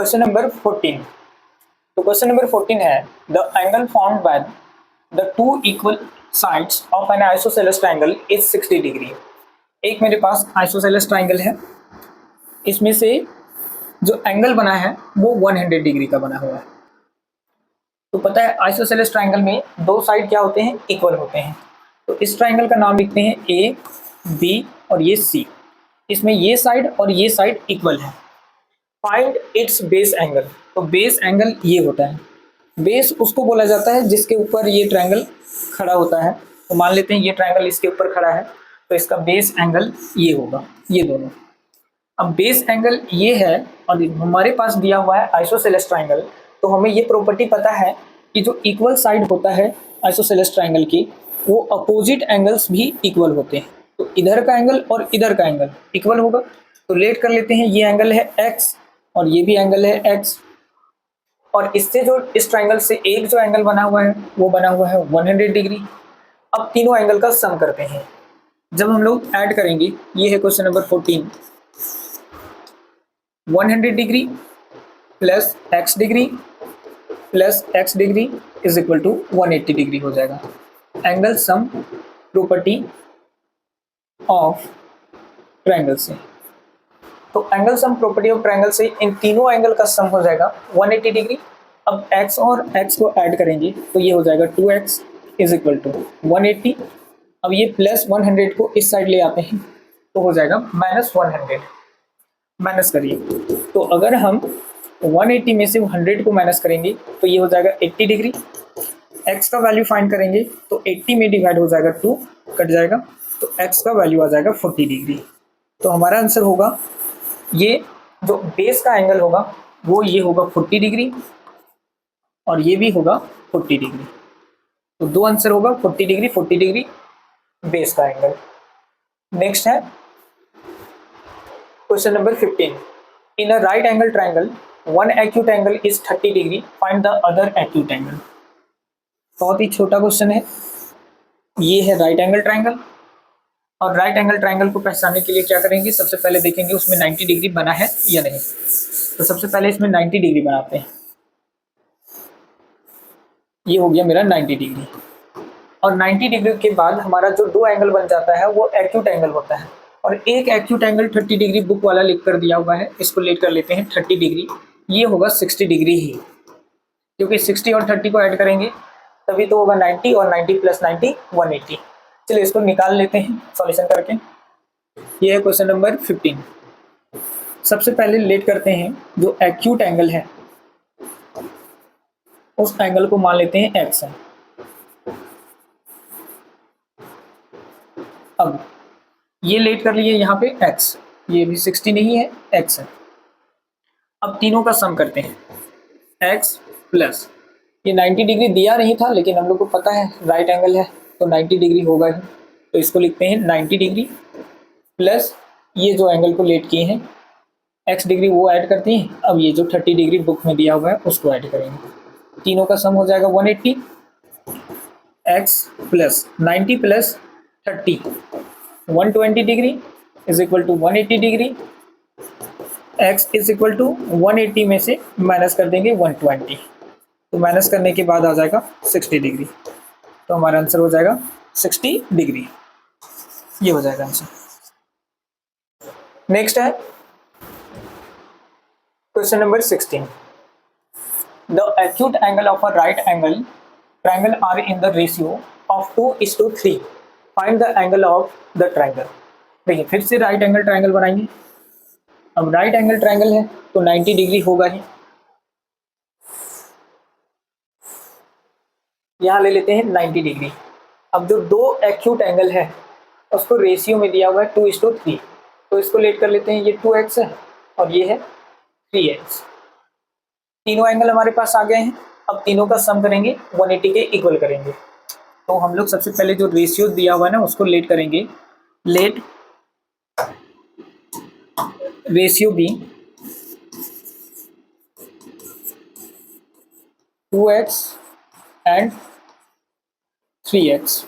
Question number 14। तो question number 14 है the angle formed by the two equal sides of N isosceles triangle is 60 degree. एक मेरे पास isosceles triangle है, इसमें से जो एंगल बना है वो 100 डिग्री का बना हुआ है। तो पता है आइसोसेलेस ट्रायंगल में दो साइड क्या होते हैं, इक्वल होते हैं। तो इस ट्रायंगल का नाम लिखते हैं ए, बी और ये सी। इसमें ये साइड और ये साइड इक्वल है। Find its base angle. तो बेस एंगल ये होता है, बेस उसको बोला जाता है जिसके ऊपर ये ट्रायंगल खड़ा होता है। तो मान लेते हैं ये ट्रायंगल इसके ऊपर खड़ा है, तो इसका बेस एंगल ये होगा, ये दोनों। अब बेस एंगल ये है और हमारे पास दिया हुआ है आइसोसेलेस ट्रायंगल। तो हमें ये प्रॉपर्टी पता है कि जो इक्वल साइड होता है आइसोसेलेस ट्रायंगल की, वो अपोजिट एंगल्स भी इक्वल होते हैं। तो इधर का एंगल और इधर का एंगल इक्वल होगा। तो लेट कर लेते हैं, ये एंगल है x और ये भी एंगल है x, और इससे जो इस ट्रायंगल से एक जो एंगल बना हुआ है वो बना हुआ है 100 डिग्री। अब तीनों एंगल का सम करते हैं। जब हम लोग ऐड करेंगे, ये है question number 14, 100 degree plus x degree plus x degree is equal to 180 degree हो जाएगा। Angle sum property of triangle से। तो angle sum property of triangle से इन तीनों एंगल का सम हो जाएगा 180 डिग्री। अब x और x को ऐड करेंगे तो ये हो जाएगा 2x इज इक्वल टू 180। अब ये प्लस 100 को इस साइड ले आते हैं तो हो जाएगा माइनस 100। माइनस करिए, तो अगर हम 180 में से 100 को माइनस करेंगे तो ये हो जाएगा 80 डिग्री। x का वैल्यू फाइंड करेंगे तो 80 में डिवाइड हो जाएगा 2, कट जाएगा, तो x का वैल्यू आ जाएगा 40 डिग्री। तो हमारा आंसर होगा, ये जो बेस का एंगल होगा वो ये होगा 40 डिग्री और ये भी होगा 40 डिग्री। तो दो आंसर होगा 40 डिग्री, 40 डिग्री बेस का एंगल। नेक्स्ट है question number 15। In a right angle triangle one acute angle is 30 degree, find the other acute angle. बहुत ही छोटा क्वेश्चन है। ये है राइट एंगल ट्रायंगल, और राइट एंगल ट्रायंगल को पहचानने के लिए क्या करेंगे, सबसे पहले देखेंगे उसमें 90 डिग्री बना है या नहीं। तो सबसे पहले इसमें 90 डिग्री बनाते हैं। ये हो गया मेरा 90 डिग्री, और 90 डिग्री के बाद हमारा जो दो एंगल बन जाता है वो एक्यूट एंगल होता है। और एक एक्यूट एंगल 30 डिग्री बुक वाला लिख कर दिया हुआ है, इसको लेट कर लेते हैं 30 डिग्री। ये होगा 60 डिग्री ही, क्योंकि 60 और 30 को ऐड करेंगे तभी तो होगा 90, और 90 प्लस 90 180। चलिए इसको निकाल लेते हैं सॉल्यूशन करके। ये है क्वेश्चन नंबर 15। सबसे पहले लेट करते हैं जो एक्यूट एंगल है उस एंगल को मान लेते हैं x है। अब ये लेट कर लिए यहाँ पे x, ये भी 60 नहीं है, x है। अब तीनों का सम करते हैं, x प्लस ये 90 डिग्री दिया नहीं था लेकिन हम लोग को पता है राइट एंगल है तो 90 डिग्री होगा ही, तो इसको लिखते हैं 90 डिग्री प्लस ये जो एंगल को लेट किए हैं x डिग्री वो ऐड करते हैं। अब ये जो 30 डिग्री बुक में दिया हुआ है उसको ऐड करेंगे, तीनों का सम हो जाएगा 180। x plus 90 plus 30 120 degree is equal to 180 degree. x is equal to 180 में से माइनस कर देंगे 120, तो माइनस करने के बाद आ जाएगा 60 डिग्री। तो हमारा आंसर हो जाएगा 60 डिग्री, ये हो जाएगा आंसर। नेक्स्ट है question number 16। The acute angle of a right angle triangle are in the ratio of 2:3, find the angle of the triangle. देखिए फिर से राइट एंगल ट्रायंगल बनाएंगे। अब राइट एंगल ट्रायंगल है तो 90 डिग्री होगा ही। यहाँ ले लेते हैं 90 डिग्री। अब जो दो एक्यूट एंगल है उसको रेशियो में दिया हुआ है 2:3, तो इसको लेट कर लेते हैं, ये 2x है और ये है 3x। तीनों एंगल हमारे पास आ गए हैं। अब तीनों का सम करेंगे, 180 के इक्वल करेंगे। तो हम लोग सबसे पहले जो रेशियो दिया हुआ है ना उसको लेट करेंगे। Let ratio be 2x and 3x।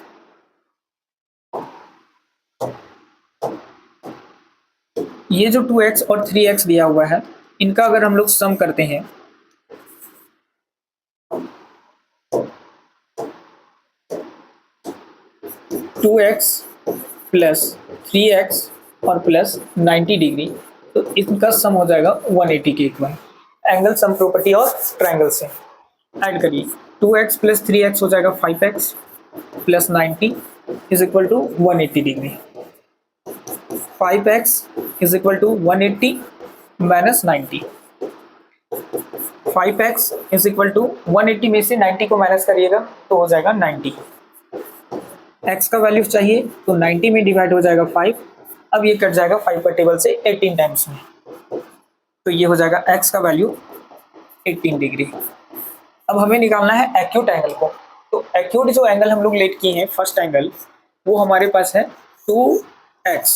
ये जो 2x और 3x दिया हुआ है इनका अगर हम लोग सम करते हैं 2x प्लस 3x और प्लस 90 डिग्री, तो इनका सम हो जाएगा 180 के इक्वल। एंगल सम प्रॉपर्टी और ट्रायंगल से ऐड करिए, 2x प्लस 3x हो जाएगा 5x plus 90 is equal to 180 degree. 5x is equal to 180 minus 90, 5x is equal to 180 में से 90 को माइनस करिएगा तो हो जाएगा 90। x का वैल्यू चाहिए तो 90 में डिवाइड हो जाएगा 5। अब ये कट जाएगा 5 का टेबल से 18 टाइम्स में, तो ये हो जाएगा x का वैल्यू 18 डिग्री। अब हमें निकालना है एक्यूट एंगल को। तो एक्यूट जो एंगल हम लोग लेट किए हैं फर्स्ट एंगल, वो हमारे पास है 2x।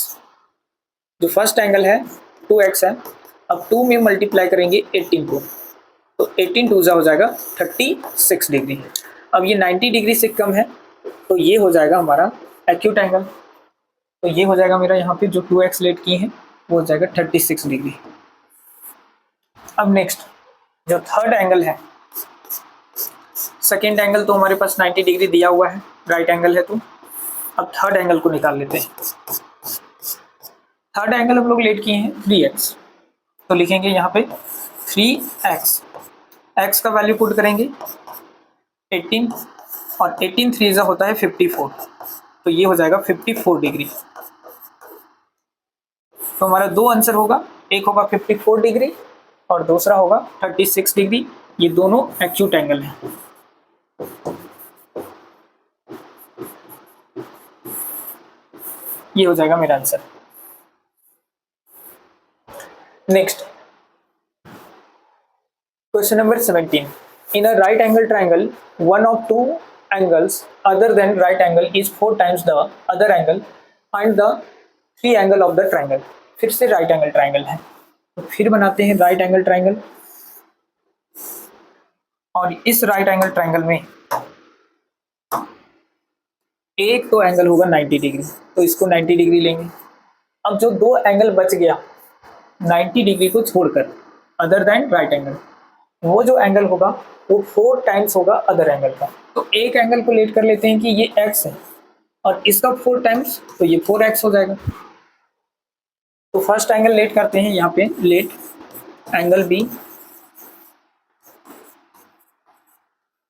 जो फर्स्ट एंगल है 2x है। अब 2 में मल्टीप्लाई करेंगे 18 को, तो 18 टू हो जाएगा 36 डिग्री। अब ये 90 डिग्री से कम है, तो ये हो जाएगा हमारा एक्यूट एंगल। तो ये हो जाएगा मेरा यहाँ पे जो 2x लेट किए हैं वो हो जाएगा 36 डिग्री। अब नेक्स्ट जो थर्ड एंगल है, सेकेंड एंगल तो हमारे पास 90 डिग्री दिया हुआ है, राइट एंगल है। तो अब थर्ड एंगल को निकाल लेते हैं। थर्ड एंगल हम लोग लेट किए हैं 3x, तो लिखेंगे यहाँ पे 3x। x का वैल्यू पुट करेंगे 18 और 18 3 होता है 54, तो ये हो जाएगा 54 डिग्री। तो हमारा दो आंसर होगा, एक होगा 54 डिग्री और दूसरा होगा 36 डिग्री। ये दोनों एक्यूट एंगल हैं। ये हो जाएगा मेरा answer. Next question number 17। In a right angle triangle one of two angles other than right angle is 4 times the other angle find the 3 angle of the triangle. फिर से right angle triangle है, तो फिर बनाते हैं right angle triangle. और इस right angle triangle में एक तो एंगल होगा 90 डिग्री, तो इसको 90 डिग्री लेंगे। अब जो दो एंगल बच गया 90 डिग्री को छोड़कर अदर देन राइट एंगल, वो जो एंगल होगा वो 4 टाइम्स होगा अदर एंगल का। तो एक एंगल को लेट कर लेते हैं कि ये x है और इसका 4 टाइम्स, तो ये 4x हो जाएगा। तो फर्स्ट एंगल लेट करते हैं, यहाँ पे let angle B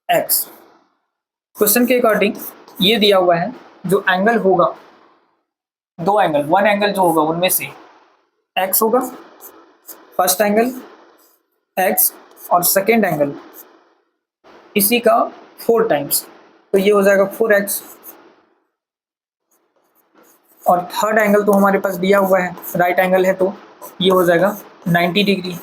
x। Question के अकॉर्डिंग ये दिया हुआ है जो एंगल होगा, दो एंगल, वन एंगल जो होगा उनमें से x होगा, फर्स्ट एंगल x और सेकेंड एंगल इसी का 4 टाइम्स, तो ये हो जाएगा 4x। और थर्ड एंगल तो हमारे पास दिया हुआ है, राइट एंगल है, तो ये हो जाएगा 90 डिग्री।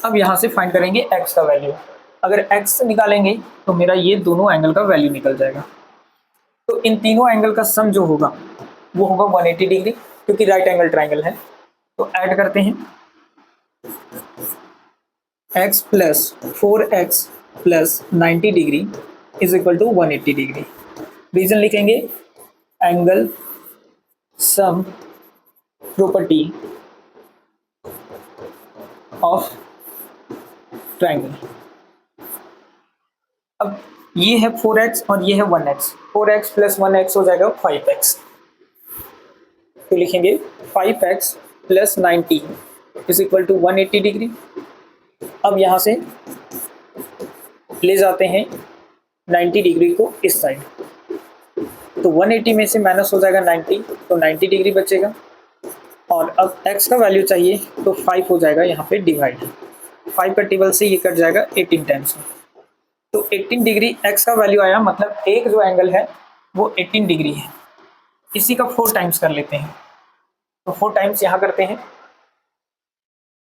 अब यहाँ से फाइंड करेंगे x का वैल्यू। अगर x निकालेंगे तो मेरा ये दोनों एंगल का वैल्यू निकल जाएगा। तो इन तीनों एंगल का सम जो होगा वो होगा 180 डिग्री, क्योंकि राइट एंगल ट्राइंगल है। तो ऐड करते हैं x plus 4x plus 90 degree is equal to 180 degree. Reason लिखेंगे angle sum property of triangle. अब ये है 4x और ये है 1x, 4x प्लस 1x हो जाएगा 5x। तो लिखेंगे 5x plus 90 is equal to 180 degree. अब यहाँ से ले जाते हैं 90 डिग्री को इस साइड, तो 180 में से माइनस हो जाएगा 90, तो 90 डिग्री बचेगा। और अब x का वैल्यू चाहिए तो 5 हो जाएगा यहाँ पे डिवाइड, 5 का टेबल से ये कट जाएगा 18 टाइम्स में, तो 18 डिग्री x का वैल्यू आया। मतलब एक जो एंगल है वो 18 डिग्री है, इसी का 4 टाइम्स कर लेते हैं। तो 4 टाइम्स यहाँ करते हैं।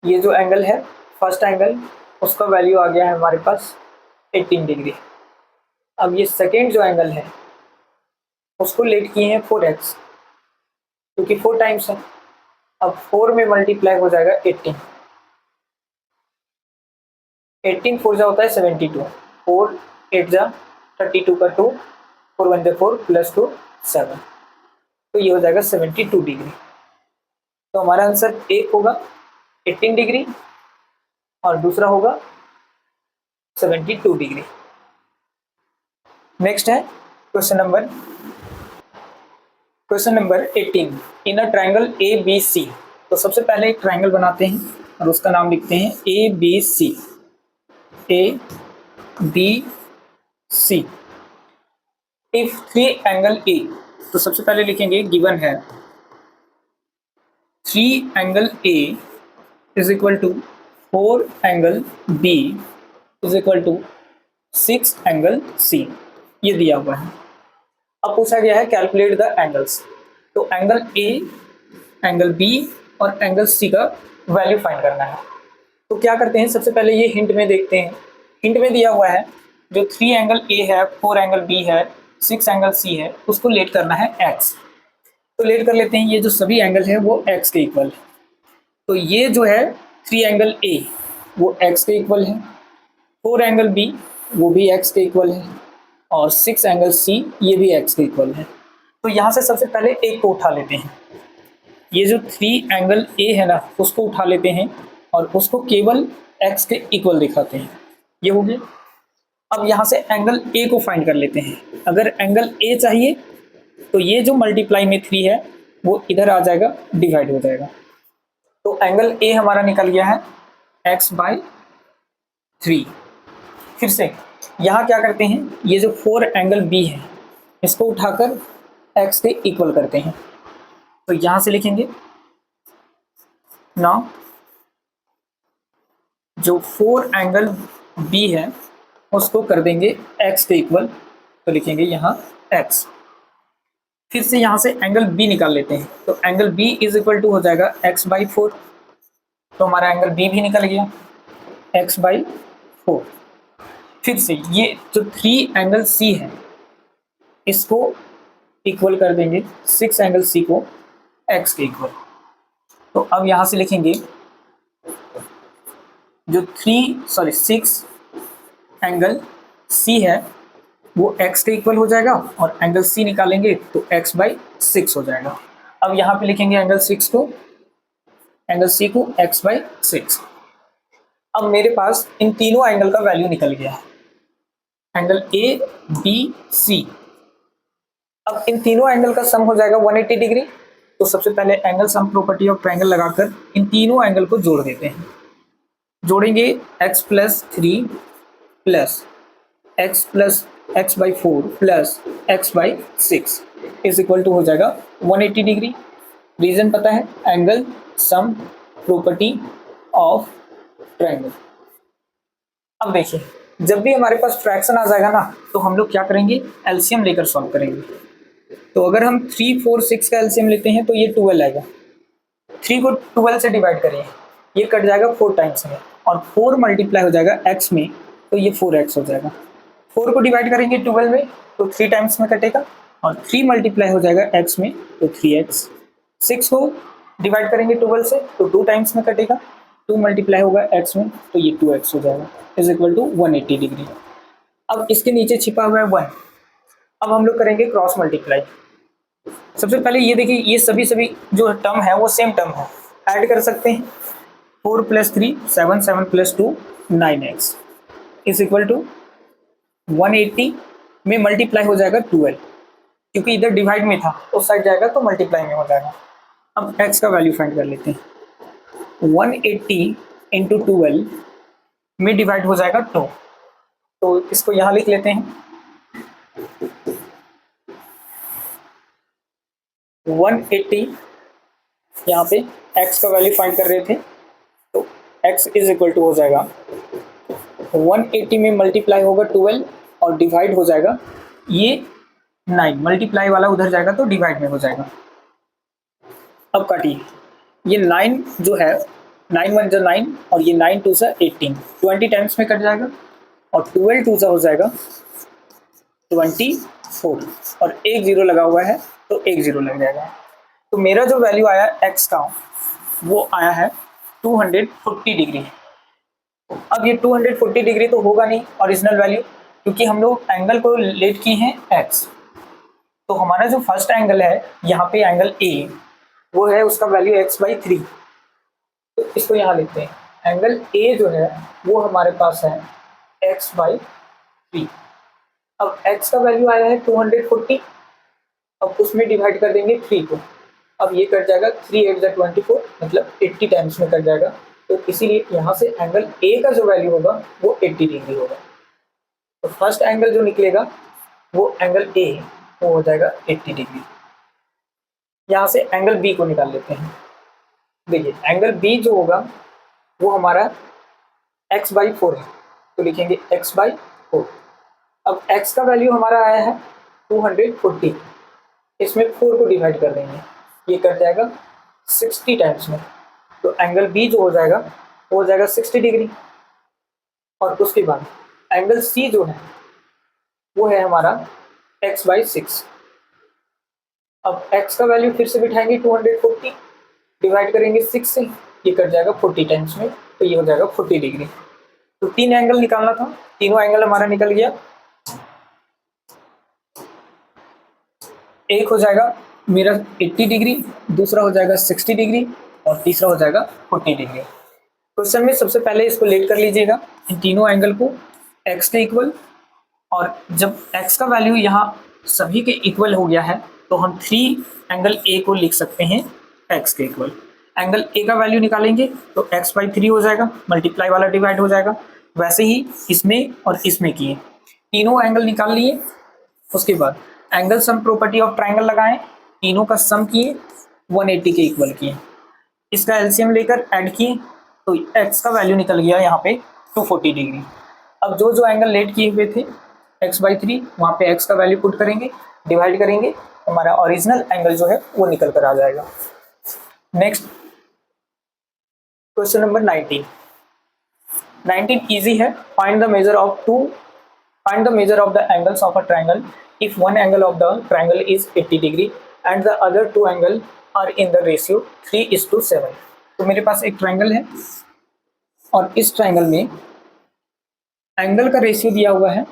ये जो एंगल है फर्स्ट एंगल, उसका वैल्यू आ गया है हमारे पास 18 डिग्री। अब ये सेकेंड जो एंगल है उसको लेट किए हैं 4x, क्योंकि 4 टाइम्स है। अब 4 में मल्टीप्लाई हो जाएगा 18, 18 4 जा होता है 72, 4 8 जा 32 का 2, 4 1 जा 4 प्लस 2 7, तो ये हो जाएगा 72 डिग्री। तो हमारा आंसर एक होगा 18 डिग्री और दूसरा होगा 72 डिग्री। नेक्स्ट है question number 18। In a triangle A B C. तो सबसे पहले एक ट्रायंगल बनाते हैं और उसका नाम लिखते हैं A B C. A B C. If 3 angle A, तो सबसे पहले लिखेंगे गिवन है 3 angle A is equal to 4 angle B is equal to 6 angle C. ये दिया हुआ है। अब पूछा गया है कैलकुलेट द एंगल्स। तो एंगल ए, एंगल बी और एंगल सी का वैल्यू फाइंड करना है। तो क्या करते हैं, सबसे पहले ये हिंट में देखते हैं। हिंट में दिया हुआ है जो 3 एंगल ए है, 4 एंगल बी है, 6 एंगल सी है, उसको लेट करना है एक्स। तो लेट कर लेते हैं, ये जो सभी एंगल है वो एक्स के इक्वल है। तो ये जो है 3 एंगल ए वो एक्स के इक्वल है, 4 एंगल बी वो भी एक्स के इक्वल है और 6 एंगल सी ये भी एक्स के इक्वल है। तो यहाँ से सबसे पहले एक को उठा लेते हैं। ये जो 3 एंगल ए है ना, उसको उठा लेते हैं और उसको केवल एक्स के इक्वल दिखाते हैं। ये हो गया। अब यहाँ से एंगल ए को फाइंड कर लेते हैं। अगर एंगल ए चाहिए तो ये जो मल्टीप्लाई में 3 है वो इधर आ जाएगा, डिवाइड हो जाएगा। तो एंगल ए हमारा निकल गया है x/3। फिर से यहाँ क्या करते हैं, ये जो 4 एंगल बी है इसको उठाकर x के इक्वल करते हैं। तो यहाँ से लिखेंगे नाउ जो 4 एंगल बी है उसको कर देंगे x के इक्वल। तो लिखेंगे यहाँ x। फिर से यहाँ से एंगल बी निकाल लेते हैं। तो angle B is equal to हो जाएगा x/4। तो हमारा एंगल बी भी निकल गया x/4। फिर से ये जो 3 एंगल सी है इसको इक्वल कर देंगे 6 एंगल सी को x के इक्वल। तो अब यहाँ से लिखेंगे जो 6 एंगल सी है वो x के इक्वल हो जाएगा और एंगल सी निकालेंगे तो x/6 हो जाएगा। अब यहाँ पे लिखेंगे एंगल सी को x/6। अब मेरे पास इन तीनों एंगल का वैल्यू निकल गया है, एंगल ए बी सी। अब इन तीनों एंगल का सम हो जाएगा 180 डिग्री। तो सबसे पहले angle sum property of triangle लगाकर इन तीनों एंगल को जोड़ देते हैं। जोड़ेंगे x+3 plus x/4 plus x/6 is equal to हो जाएगा 180 डिग्री। रीजन पता है, angle sum property of triangle. अब देखिए, जब भी हमारे पास फ्रैक्शन आ जाएगा ना तो हम लोग क्या करेंगे, एलसीएम लेकर सॉल्व करेंगे। तो अगर हम 3, 4, 6 का एलसीएम लेते हैं तो ये 12 आएगा। 3 को 12 से डिवाइड करिए, ये कट जाएगा 4 टाइम्स में और 4 मल्टीप्लाई हो जाएगा x में, तो ये 4x हो जाएगा। 4 को डिवाइड करेंगे 12 में तो 3 टाइम्स में कटेगा और 3 मल्टीप्लाई हो जाएगा x में तो 3x। 6 को डिवाइड करेंगे 12 से तो 2 टाइम्स में कटेगा, 2 मल्टीप्लाई होगा x में तो ये 2x हो जाएगा इज इक्वल टू 180 डिग्री। अब इसके नीचे छिपा हुआ है 1। अब हम लोग करेंगे क्रॉस मल्टीप्लाई। सबसे पहले ये देखिए, ये सभी जो टर्म है वो सेम टर्म है, ऐड कर सकते हैं। 4 + 3 7, 7 + 2 9x इज इक्वल टू 180 में मल्टीप्लाई हो जाएगा 12, क्योंकि इधर डिवाइड में था उस साइड जाएगा तो मल्टीप्लाई में हो जाएगा। अब x का वैल्यू फाइंड कर लेते हैं। 180 × 12 में डिवाइड हो जाएगा 2, तो इसको यहाँ लिख लेते हैं। 180 यहाँ पे x का वैल्यू फाइंड कर रहे थे तो x इज इक्वल टू हो जाएगा 180 में मल्टीप्लाई होगा 12 और डिवाइड हो जाएगा ये 9, मल्टीप्लाई वाला उधर जाएगा तो डिवाइड में हो जाएगा। अब काटिए, ये 9 जो है 9 × 1 = 9 और ये 9 × 2 = 18, 20 टाइम्स में कट जाएगा और 12 × 2 हो जाएगा 24 और एक 0 लगा हुआ है तो एक 0 लग जाएगा। तो मेरा जो वैल्यू आया x का वो आया है 240 डिग्री। अब ये 240 डिग्री तो होगा नहीं ओरिजिनल वैल्यू, क्योंकि हम लोग एंगल को लेट किए हैं x। तो हमारा जो फर्स्ट एंगल है यहाँ पे एंगल A, वो है उसका वैल्यू x/3। तो इसको यहाँ लिखते हैं। एंगल ए जो है वो हमारे पास है x/3। अब x का वैल्यू आया है 240। अब उसमें डिवाइड कर देंगे 3 को। अब ये कट जाएगा, 3 8 24, मतलब 80 टाइम्स में कट जाएगा। तो इसीलिए यहाँ से एंगल ए का जो वैल्यू होगा वो 80 डिग्री होगा। तो फर्स्ट एंगल जो निकलेगा वो एंगल ए, वो हो जाएगा 80 डिग्री। यहाँ से एंगल बी को निकाल लेते हैं। देखिए एंगल बी जो होगा वो हमारा x/4 है, तो लिखेंगे x/4। अब x का वैल्यू हमारा आया है 240, इसमें 4 को डिवाइड कर देंगे, ये कट जाएगा 60 टाइम्स में। तो एंगल बी जो हो जाएगा वो हो जाएगा 60 डिग्री। और उसके बाद एंगल सी जो है वो है हमारा x/6। अब x का वैल्यू फिर से बिठाएंगे 240, डिवाइड करेंगे 6 से, ये कट जाएगा 40 टाइम्स में, तो ये हो जाएगा 40 डिग्री। तो 3 एंगल निकालना था, तीनों एंगल हमारा निकल गया। एक हो जाएगा मेरा 80 डिग्री, दूसरा हो जाएगा 60 डिग्री और तीसरा हो जाएगा 40 डिग्री। क्वेश्चन में सबसे पहले इसको लेट कर लीजिएगा, इन तीनों एंगल को x के इक्वल। और जब x का वैल्यू यहाँ सभी के इक्वल हो गया है तो हम 3 एंगल a को लिख सकते हैं x के इक्वल। एंगल a का वैल्यू निकालेंगे तो x/3 हो जाएगा, मल्टीप्लाई वाला डिवाइड हो जाएगा। वैसे ही इसमें और इसमें किए, तीनों एंगल निकाल लिए। उसके बाद angle sum property of triangle लगाएं, तीनों का सम किए, 180 के इक्वल किए, इसका एलसीएम लेकर ऐड किए तो x का वैल्यू निकल गया यहाँ पे 240 डिग्री। अब जो जो एंगल लेट किए हुए थे x/3, वहाँ पे x का वैल्यू पुट करेंगे, डिवाइड करेंगे, हमारा ओरिजिनल एंगल जो है वो निकल कर आ जाएगा। नेक्स्ट क्वेश्चन नंबर 19 इजी है। Find the measure of the angles of a triangle if one angle of the triangle is 80 degree and the other two angle are in the ratio 3:7। तो मेरे पास एक ट्राइंगल है और इस triangle में angle का ratio दिया हुआ है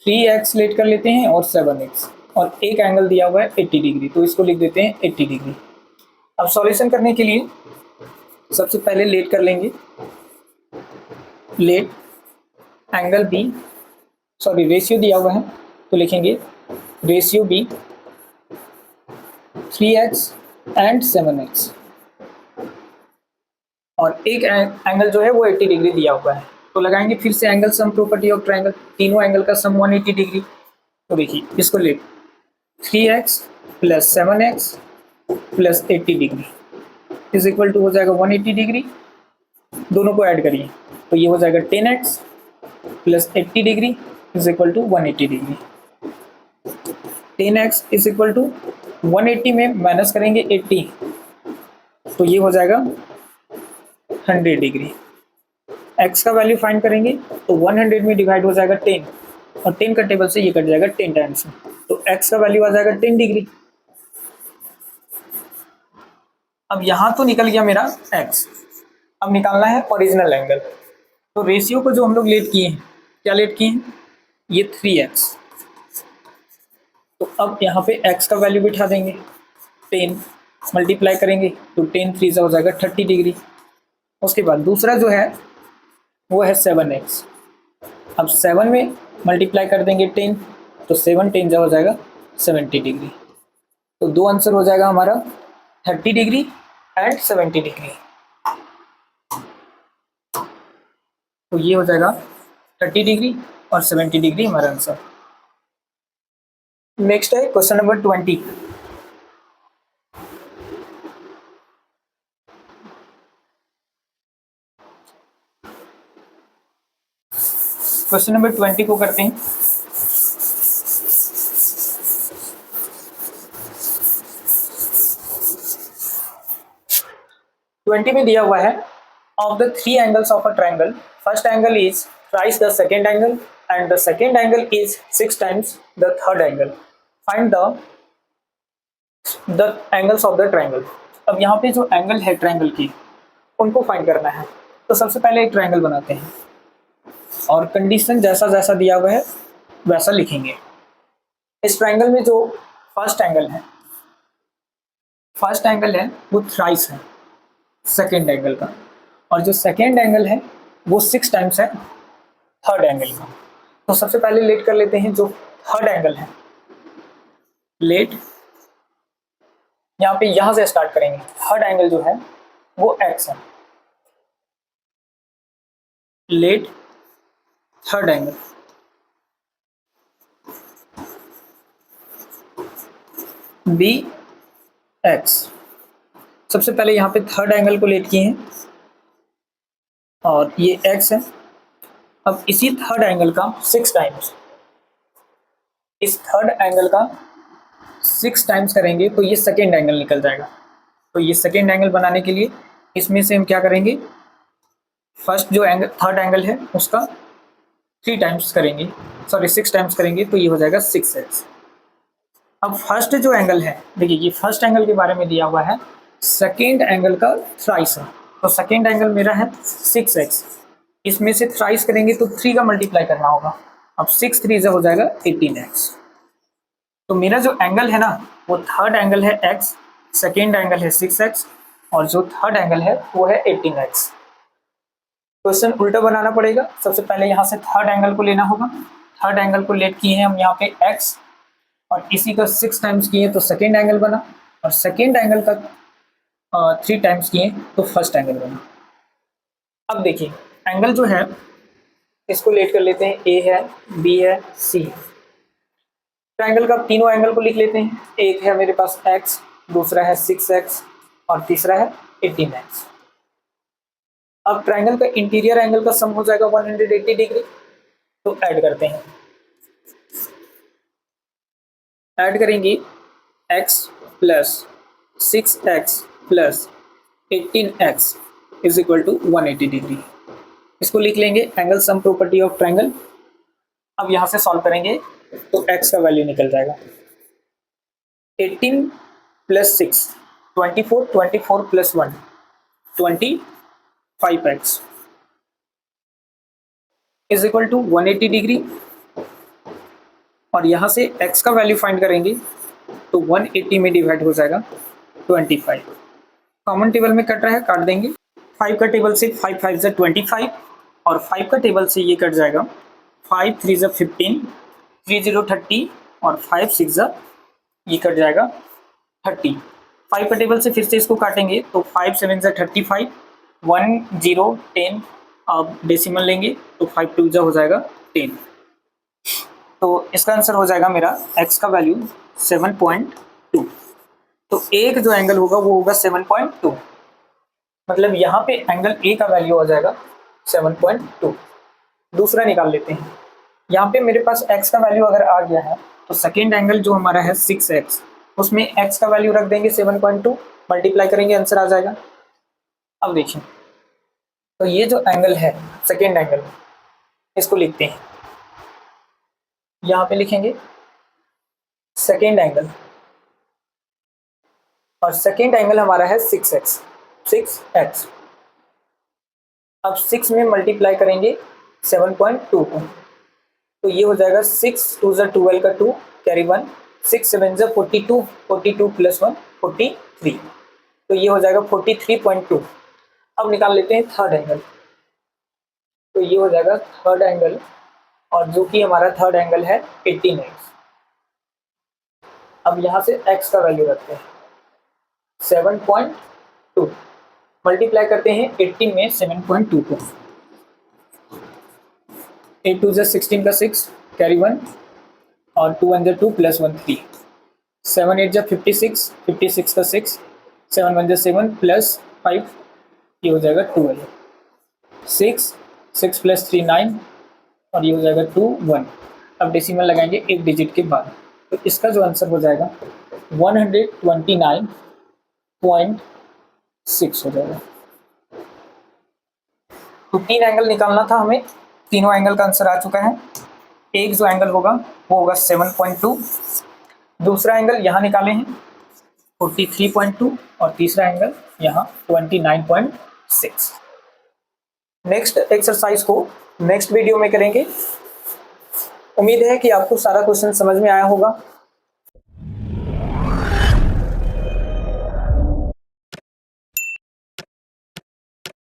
3x लेट कर लेते हैं और 7x, और एक एंगल दिया हुआ है 80 डिग्री, तो इसको लिख देते हैं 80 डिग्री। अब सॉल्यूशन करने के लिए सबसे पहले लेट कर लेंगे, let angle B, sorry ratio दिया हुआ है तो लिखेंगे ratio B 3x and 7x, और एक एंगल जो है वो 80 डिग्री दिया हुआ है। तो लगाएंगे फिर से angle sum property of triangle, तीनों एंगल का सम 180 डिग्री। तो देखिए इसको ले 3x plus 7x plus 80 degree is equal to हो जाएगा 180 डिग्री। दोनों को ऐड करिए तो ये हो जाएगा 10x plus 80 degree is equal to 180 degree. 10x is equal to 180 में माइनस करेंगे 80, तो ये हो जाएगा 100 डिग्री। x का वैल्यू फाइंड करेंगे तो 100 में डिवाइड हो जाएगा 10, और 10 का टेबल से ये कट जाएगा 10 टाइम्स में, तो x का वैल्यू आ जाएगा 10 डिग्री। अब यहाँ तो निकल गया मेरा x, अब निकालना है ओरिजिनल एंगल। तो रेशियो को जो हम लोग लेट किए हैं, क्या लेट किए हैं, ये 3x। तो अब यहाँ पे x का वैल्यू बिठा देंगे, 10 मल्टीप्लाई करेंगे तो 10 3 से हो जाएगा 30 डिग्री। उसके बाद दूसरा जो है वो है 7x। अब 7 में मल्टीप्लाई कर देंगे 10, तो 7 10 जा हो जाएगा 70 डिग्री। तो दो आंसर हो जाएगा हमारा 30 डिग्री एंड 70 डिग्री। तो ये हो जाएगा 30 डिग्री और 70 डिग्री हमारा आंसर। नेक्स्ट है क्वेश्चन नंबर 20। क्वेश्चन नंबर 20 को करते हैं। ट्वेंटी में दिया हुआ है of the 3 angles of a triangle, first angle is ट्राइस the second angle and the second angle is 6 times the third angle, find the angles of the triangle. अब यहाँ पे जो एंगल है ट्राइंगल की उनको फाइंड करना है। तो सबसे पहले एक ट्राइंगल बनाते हैं और कंडीशन जैसा जैसा दिया हुआ है वैसा लिखेंगे। इस ट्राइंगल में जो फर्स्ट एंगल है फर्स्ट एंगल है वो थ्राइस है सेकेंड एंगल का, और जो सेकेंड एंगल है वो 6 टाइम्स है थर्ड एंगल का। तो सबसे पहले लेट कर लेते हैं जो थर्ड एंगल है, लेट यहाँ पे यहां से स्टार्ट करेंगे। थर्ड एंगल जो है वो एक्स है, let third angle be x. सबसे पहले यहाँ पे थर्ड एंगल को लेट किए हैं और ये एक्स है। अब इसी थर्ड एंगल का 6 टाइम्स, इस थर्ड एंगल का 6 टाइम्स करेंगे तो ये सेकेंड एंगल निकल जाएगा। तो ये सेकेंड एंगल बनाने के लिए इसमें से हम क्या करेंगे, फर्स्ट जो एंगल थर्ड एंगल है उसका 3 टाइम्स करेंगे, सॉरी 6 टाइम्स करेंगे तो ये हो जाएगा 6x। अब फर्स्ट जो एंगल है, देखिए ये फर्स्ट एंगल के बारे में दिया हुआ है, सेकेंड एंगल का थ्राइस है। तो सेकेंड एंगल मेरा है 6x, इसमें से थ्राइस करेंगे तो 3 का मल्टीप्लाई करना होगा। अब 6 3 से हो जाएगा 18x। तो मेरा जो एंगल है ना वो थर्ड एंगल है x, सेकेंड एंगल है 6x और जो थर्ड एंगल है वो है 18x। क्वेश्चन उल्टा बनाना पड़ेगा। सबसे पहले यहाँ से थर्ड एंगल को लेना होगा, थर्ड एंगल को लेट किए हैं हम यहाँ पे x और इसी का 6 टाइम्स किए तो सेकेंड एंगल बना, और सेकेंड एंगल का 3 टाइम्स किए तो फर्स्ट एंगल बना। अब देखिए एंगल जो है इसको लेट कर लेते हैं, ए है, बी है, सी है। ट्रायंगल का तीनों एंगल को लिख लेते हैं, एक है मेरे पास x, दूसरा है 6x और तीसरा है 18x। अब ट्रायंगल का इंटीरियर एंगल का सम हो जाएगा 180 डिग्री। तो ऐड करते हैं, ऐड करेंगे x plus 6x plus 18x is equal to 180 degree. इसको लिख लेंगे angle sum property of triangle. अब यहाँ से सॉल्व करेंगे तो x का वैल्यू निकल जाएगा 18 plus 6 24, 24 plus 1 25x is equal to 180 degree. और यहाँ से x का वैल्यू फाइंड करेंगे तो 180 में डिवाइड हो जाएगा 25। कॉमन टेबल में कट रहा है, काट देंगे। 5 का टेबल से 5 5 से 25 और 5 का टेबल से ये कट जाएगा 5 3 से 15, 3 0 30 और 5 6 ये कट जाएगा 30। 5 का टेबल से फिर से इसको काटेंगे तो 5 7 से 35, 1 0 10, अब डेसिमल लेंगे तो 5 2 हो जाएगा 10। तो इसका आंसर हो जाएगा मेरा x का वैल्यू 7.2। तो एक जो एंगल होगा वो होगा 7.2, मतलब यहाँ पे एंगल A का वैल्यू हो जाएगा 7.2। दूसरा निकाल लेते हैं। यहाँ पे मेरे पास x का वैल्यू अगर आ गया है तो सेकेंड एंगल जो हमारा है 6x, उसमें x का वैल्यू रख देंगे 7.2, मल्टीप्लाई करेंगे आंसर आ जाएगा। अब देखिए तो ये जो एंगल है सेकेंड एंगल, इसको लिखते हैं, यहाँ पे लिखेंगे सेकेंड एंगल और सेकेंड एंगल हमारा है 6x, 6x। अब 6 में मल्टीप्लाई करेंगे 7.2 को तो ये हो जाएगा 6 2 12 का 2 कैरी 1, 6 7 42, 42 प्लस 1 43, तो ये हो जाएगा 43.2। अब निकाल लेते हैं थर्ड एंगल, तो ये हो जाएगा थर्ड एंगल और जो कि हमारा थर्ड एंगल है 18x। अब यहाँ से x का वैल्यू रखते हैं 7.2, मल्टीप्लाई करते हैं 18 में 7.2 को, 8 2 16 का 6 कैरी 1 और 2 1 2 प्लस 1 3, 7 8 56, 56 का 6, 7 1 7 प्लस 5, ये हो जाएगा 12, 6 6 प्लस 3 9 और ये हो जाएगा 2 1। अब डेसिमल लगाएंगे एक डिजिट के बाद, तो इसका जो आंसर हो जाएगा 129.6 हो जाएगा। तो 3 एंगल निकालना था हमें, तीनों एंगल का आंसर आ चुका है। एक जो एंगल होगा वो होगा 7.2, दूसरा एंगल यहाँ निकाले हैं 43.2 और तीसरा एंगल यहाँ 29.6। नेक्स्ट एक्सरसाइज को नेक्स्ट वीडियो में करेंगे। उम्मीद है कि आपको सारा क्वेश्चन समझ में आया होगा।